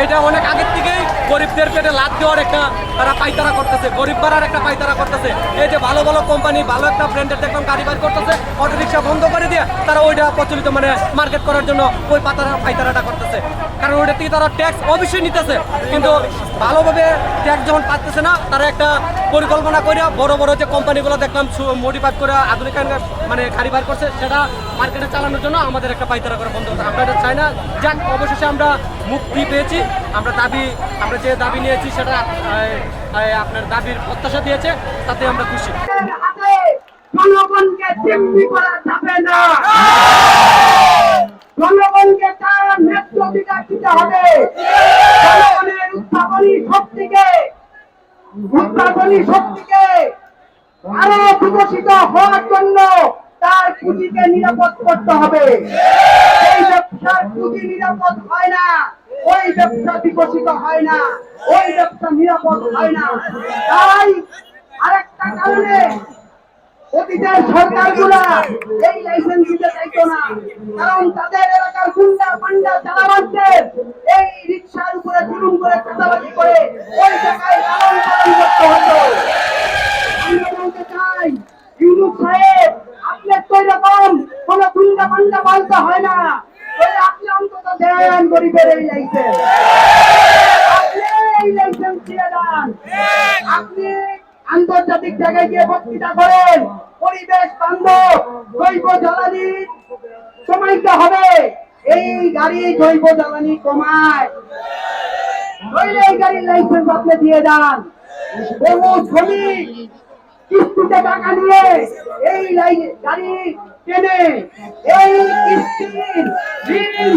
এটা অনেক আগের থেকেই গরিবদের পেটে লাথ দেওয়ার একটা তারা পাইতারা করতেছে, গরিব পাড়ার একটা পাইতারা করতেছে। এই যে ভালো ভালো কোম্পানি, ভালো একটা ব্র্যান্ডের দেখলাম গাড়ি বার করতেছে, অটো রিক্সা বন্ধ করে দিয়ে তারা ওইটা প্রচলিত মানে মার্কেট করার জন্য ওই পাইতারাটা করতেছে। কারণ ওইটা থেকে তারা ট্যাক্স অবশ্যই নিতেছে, কিন্তু ভালোভাবে ট্যাক্স যখন পাচ্ছে না, তারা একটা পরিকল্পনা করে বড় বড় যে কোম্পানিগুলো দেখলাম মডিফাই করে আধুনিক মানে গাড়ি বার করছে, সেটা মার্কেটে চালানোর জন্য আমাদের একটা পাইতারা করা বন্ধ করতে। আমরা এটা চাই না। যাক, অবশেষে আমরা মুক্তি পেয়েছি। আমরা যে দাবি নিয়েছি সেটা আপনার দাবির প্রত্যাশা দিয়েছে, তাতে আমরা খুশি। জনগণকে জিম্মি করা যাবে না, জনগণকে তার ন্যায্য অধিকার দিতে হবে। জনগণের উদ্ভাবনী শক্তিকে আরো বিকশিত হওয়ার জন্য তার পুঁজিকে নিরাপদ করতে হবে। এই ব্যবসার পুঁজি নিরাপদ হয় না, ওই ব্যবসা বিকশিত হয় না, ওই ব্যবসা নিরাপদ হয় না। তাই আরেকটা কারণে অতীতের সরকারগুলা এই লাইসেন্স দিতে চাইতো না, কারণ তাদের এলাকার গুন্ডা পান্ডা চালাবাজদের এই রিক্সার উপরে জুলুম করে চাঁদাবাজি করে ওই জায়গায় লালন পালন করতে হতো। আমরা বলতে চাই, ইউনুস সাহেব, আপনার তো এরকম কোন গুন্ডা পান্ডা পালতে হয় না। আপনি অন্তত দেন গরিবের এই লাইসেন্স, আপনি এই লাইসেন্স দিয়ে দেন। আপনি আন্তর্জাতিক জায়গায় গিয়ে বক্তৃতা করেন, পরিবেশ বান্ধব জৈব জ্বালানি কমাইতে হবে। এই গাড়ি জৈব জ্বালানি কমায়, এই গাড়ির লাইসেন্স আপনি দিয়ে দেন। বহু শ্রমিক কিস্তিতে টাকা নিয়ে এই গাড়ি কেনে, এই কিস্তির ঋণ